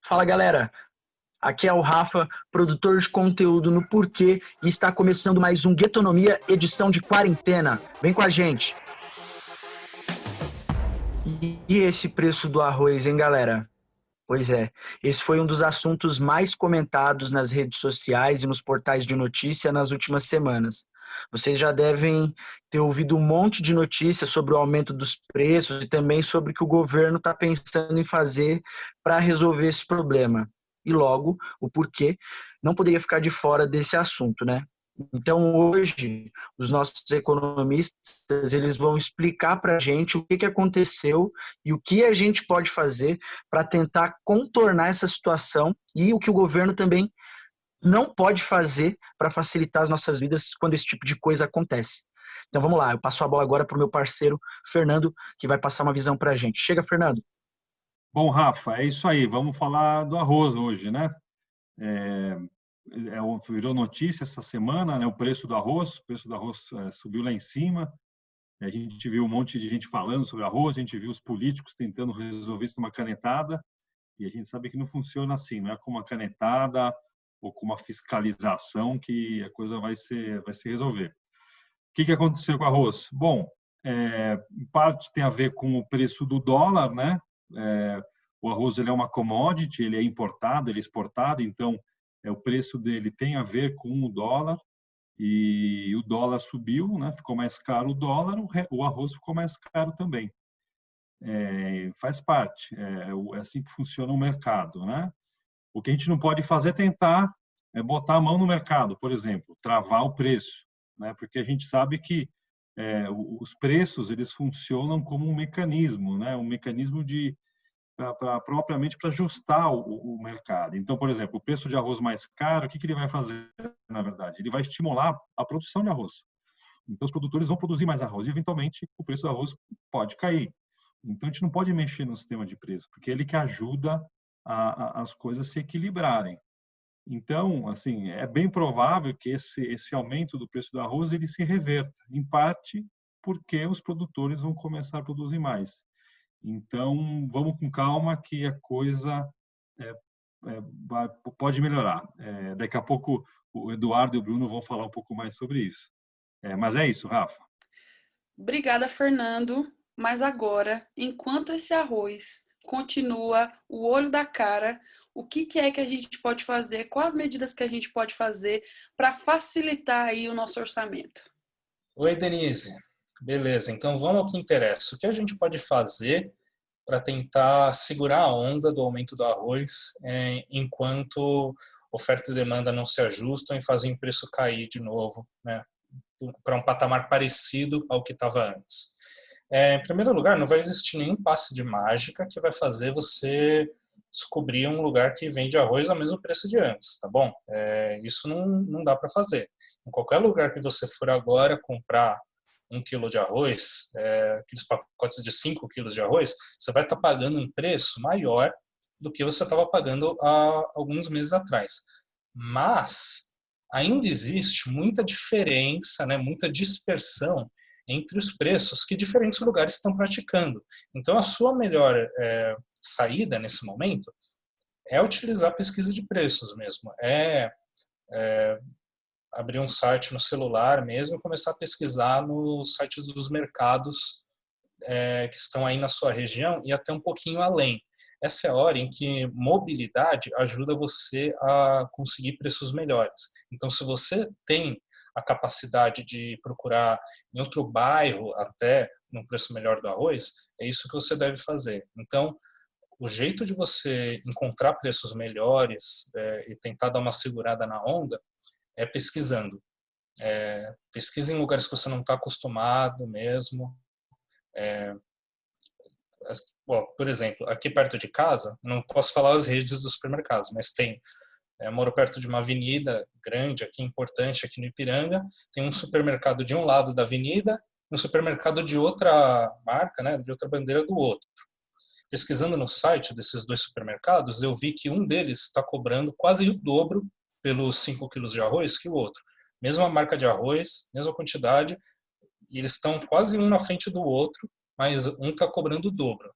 Fala galera, aqui é o Rafa, produtor de conteúdo no Porquê e está começando mais um Guetonomia edição de quarentena. Vem com a gente! E esse preço do arroz, hein galera? Pois é, esse foi um dos assuntos mais comentados nas redes sociais e nos portais de notícia nas últimas semanas. Vocês já devem ter ouvido um monte de notícias sobre o aumento dos preços e também sobre o que o governo está pensando em fazer para resolver esse problema. E logo, o porquê não poderia ficar de fora desse assunto, né? Então, hoje, os nossos economistas eles vão explicar para a gente o que aconteceu e o que a gente pode fazer para tentar contornar essa situação e o que o governo também não pode fazer para facilitar as nossas vidas quando esse tipo de coisa acontece. Então vamos lá, eu passo a bola agora para o meu parceiro Fernando, que vai passar uma visão para a gente. Chega, Fernando. Bom, Rafa, é isso aí. Vamos falar do arroz hoje, né? Virou notícia essa semana, né? O preço do arroz. O preço do arroz subiu lá em cima. A gente viu um monte de gente falando sobre arroz, a gente viu os políticos tentando resolver isso numa canetada. E a gente sabe que não funciona assim, não é com uma canetada ou com uma fiscalização que a coisa vai se resolver. O que aconteceu com o arroz? Bom, em parte tem a ver com o preço do dólar, né? O arroz ele é uma commodity, ele é importado, ele é exportado, então o preço dele tem a ver com o dólar e o dólar subiu, né? Ficou mais caro o dólar, o arroz ficou mais caro também. Faz parte, é assim que funciona o mercado, né? O que a gente não pode fazer é tentar botar a mão no mercado, por exemplo, travar o preço, né? Porque a gente sabe que os preços eles funcionam como um mecanismo, né? Um mecanismo propriamente para ajustar o mercado. Então, por exemplo, o preço de arroz mais caro, o que ele vai fazer, na verdade? Ele vai estimular a produção de arroz. Então, os produtores vão produzir mais arroz e, eventualmente, o preço do arroz pode cair. Então, a gente não pode mexer no sistema de preço, porque é ele que ajuda as coisas se equilibrarem. Então, assim, é bem provável que esse aumento do preço do arroz ele se reverta, em parte porque os produtores vão começar a produzir mais. Então, vamos com calma que a coisa pode melhorar. Daqui a pouco o Eduardo e o Bruno vão falar um pouco mais sobre isso. Mas é isso, Rafa. Obrigada, Fernando. Mas agora, enquanto esse arroz continua o olho da cara, o que é que a gente pode fazer? Quais as medidas que a gente pode fazer para facilitar aí o nosso orçamento? Oi, Denise. Beleza, então vamos ao que interessa. O que a gente pode fazer para tentar segurar a onda do aumento do arroz enquanto oferta e demanda não se ajustam e fazem o preço cair de novo, né, para um patamar parecido ao que estava antes? Em primeiro lugar, não vai existir nenhum passe de mágica que vai fazer você descobrir um lugar que vende arroz ao mesmo preço de antes, tá bom? Isso não dá para fazer. Em qualquer lugar que você for agora comprar 1 quilo de arroz, aqueles pacotes de 5 quilos de arroz, você vai estar pagando um preço maior do que você estava pagando há alguns meses atrás. Mas ainda existe muita diferença, né, muita dispersão entre os preços que diferentes lugares estão praticando. Então, a sua melhor saída nesse momento é utilizar a pesquisa de preços mesmo. Abrir um site no celular mesmo e começar a pesquisar nos sites dos mercados que estão aí na sua região e até um pouquinho além. Essa é a hora em que mobilidade ajuda você a conseguir preços melhores. Então, se você tem a capacidade de procurar em outro bairro até num preço melhor do arroz, é isso que você deve fazer. Então, o jeito de você encontrar preços melhores e tentar dar uma segurada na onda é pesquisando. Pesquisa em lugares que você não está acostumado mesmo. Por exemplo, aqui perto de casa, não posso falar as redes dos supermercados, mas moro perto de uma avenida grande, aqui importante, aqui no Ipiranga, tem um supermercado de um lado da avenida, um supermercado de outra marca, né, de outra bandeira do outro. Pesquisando no site desses dois supermercados, eu vi que um deles está cobrando quase o dobro pelos 5 quilos de arroz que o outro. Mesma marca de arroz, mesma quantidade, e eles estão quase um na frente do outro, mas um está cobrando o dobro.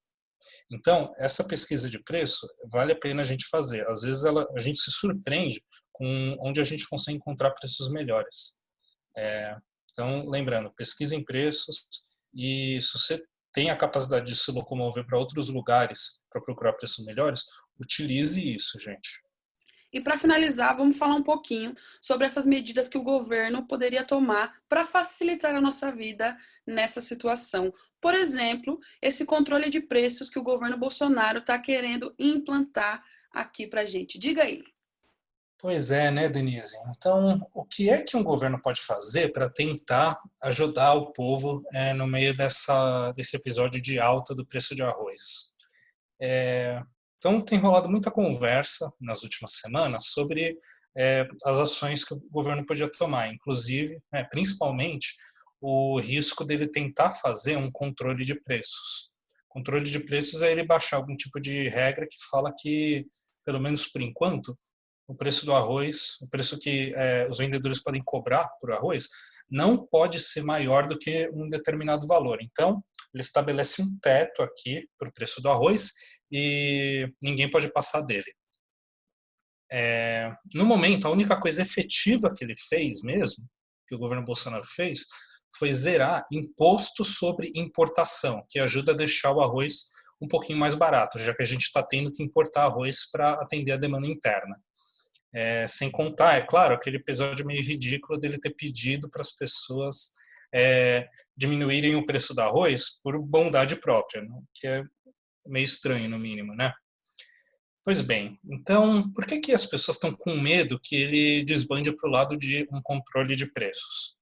Então, essa pesquisa de preço vale a pena a gente fazer. Às vezes a gente se surpreende com onde a gente consegue encontrar preços melhores. Então, lembrando, pesquisa em preços, e se você tem a capacidade de se locomover para outros lugares para procurar preços melhores, utilize isso, gente. E para finalizar, vamos falar um pouquinho sobre essas medidas que o governo poderia tomar para facilitar a nossa vida nessa situação. Por exemplo, esse controle de preços que o governo Bolsonaro está querendo implantar aqui para a gente. Diga aí. Pois é, né, Denise? Então, o que é que um governo pode fazer para tentar ajudar o povo no meio desse episódio de alta do preço de arroz? Então, tem rolado muita conversa nas últimas semanas sobre as ações que o governo podia tomar, inclusive, principalmente, o risco dele tentar fazer um controle de preços. Controle de preços é ele baixar algum tipo de regra que fala que, pelo menos por enquanto, o preço do arroz, o preço que os vendedores podem cobrar por arroz, não pode ser maior do que um determinado valor. Então, ele estabelece um teto aqui para o preço do arroz e ninguém pode passar dele. No momento, a única coisa efetiva que ele fez mesmo, que o governo Bolsonaro fez, foi zerar imposto sobre importação, que ajuda a deixar o arroz um pouquinho mais barato, já que a gente está tendo que importar arroz para atender a demanda interna. Sem contar, é claro, aquele episódio meio ridículo dele ter pedido para as pessoas diminuírem o preço do arroz por bondade própria, né? Que é meio estranho, no mínimo, né? Pois bem, então, por que as pessoas estão com medo que ele desbande para o lado de um controle de preços?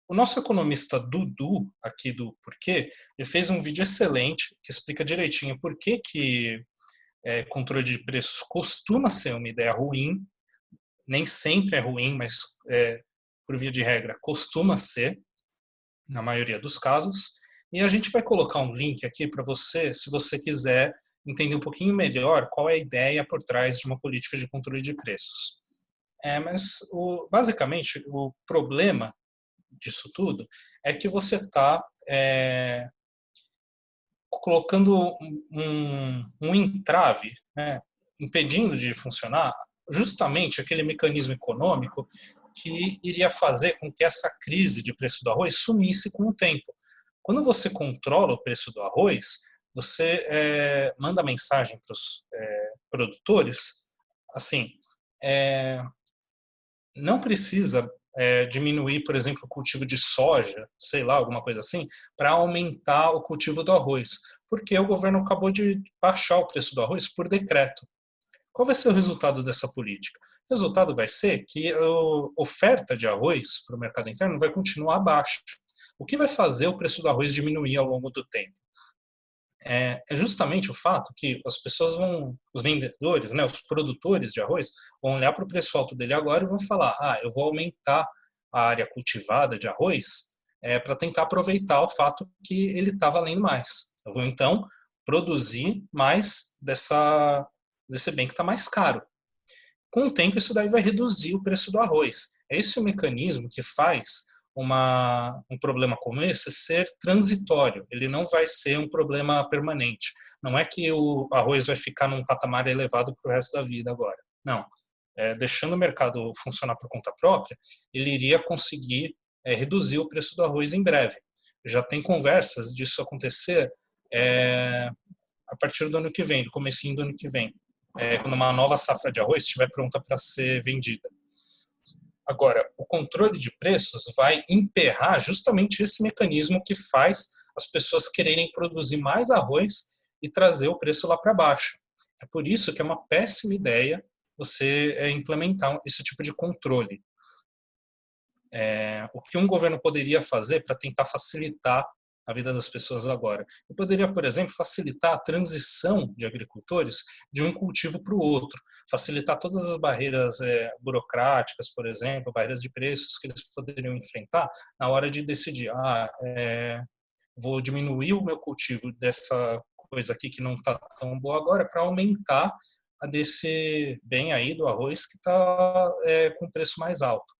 O nosso economista Dudu, aqui do Porquê, ele fez um vídeo excelente que explica direitinho por que controle de preços costuma ser uma ideia ruim, nem sempre é ruim, mas por via de regra costuma ser, na maioria dos casos. E a gente vai colocar um link aqui para você, se você quiser entender um pouquinho melhor qual é a ideia por trás de uma política de controle de preços. Mas basicamente o problema disso tudo é que você está colocando um entrave, né, impedindo de funcionar justamente aquele mecanismo econômico que iria fazer com que essa crise de preço do arroz sumisse com o tempo. Quando você controla o preço do arroz, você manda mensagem para os produtores, assim, não precisa diminuir, por exemplo, o cultivo de soja, sei lá, alguma coisa assim, para aumentar o cultivo do arroz, porque o governo acabou de baixar o preço do arroz por decreto. Qual vai ser o resultado dessa política? O resultado vai ser que a oferta de arroz para o mercado interno vai continuar baixa. O que vai fazer o preço do arroz diminuir ao longo do tempo? É justamente o fato que as pessoas os vendedores, né, os produtores de arroz, vão olhar para o preço alto dele agora e vão falar: eu vou aumentar a área cultivada de arroz para tentar aproveitar o fato que ele está valendo mais. Eu vou então produzir mais desse bem que está mais caro. Com o tempo, isso daí vai reduzir o preço do arroz. É esse o mecanismo que faz um problema como esse ser transitório. Ele não vai ser um problema permanente. Não é que o arroz vai ficar num patamar elevado para o resto da vida agora. Não. Deixando o mercado funcionar por conta própria, ele iria conseguir reduzir o preço do arroz em breve. Já tem conversas disso acontecer a partir do ano que vem, do comecinho do ano que vem, quando uma nova safra de arroz estiver pronta para ser vendida. Agora, o controle de preços vai emperrar justamente esse mecanismo que faz as pessoas quererem produzir mais arroz e trazer o preço lá para baixo. É por isso que é uma péssima ideia você implementar esse tipo de controle. O que um governo poderia fazer para tentar facilitar a vida das pessoas agora? Eu poderia, por exemplo, facilitar a transição de agricultores de um cultivo para o outro, facilitar todas as barreiras burocráticas, por exemplo, barreiras de preços que eles poderiam enfrentar na hora de decidir, vou diminuir o meu cultivo dessa coisa aqui que não está tão boa agora para aumentar a desse bem aí do arroz que está com preço mais alto.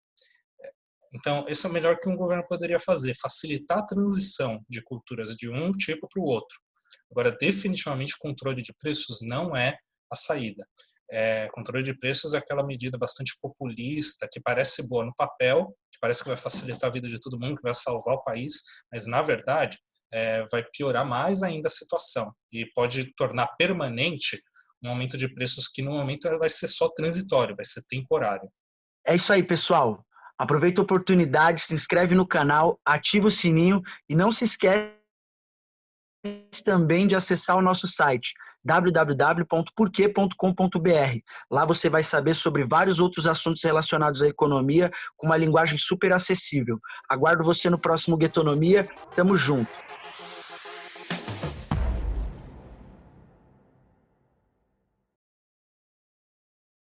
Então, esse é o melhor que um governo poderia fazer, facilitar a transição de culturas de um tipo para o outro. Agora, definitivamente, controle de preços não é a saída. Controle de preços é aquela medida bastante populista, que parece boa no papel, que parece que vai facilitar a vida de todo mundo, que vai salvar o país, mas, na verdade, vai piorar mais ainda a situação e pode tornar permanente um aumento de preços que, no momento, vai ser só transitório, vai ser temporário. É isso aí, pessoal. Aproveita a oportunidade, se inscreve no canal, ativa o sininho e não se esquece também de acessar o nosso site www.porquê.com.br. Lá você vai saber sobre vários outros assuntos relacionados à economia com uma linguagem super acessível. Aguardo você no próximo Guetonomia. Tamo junto.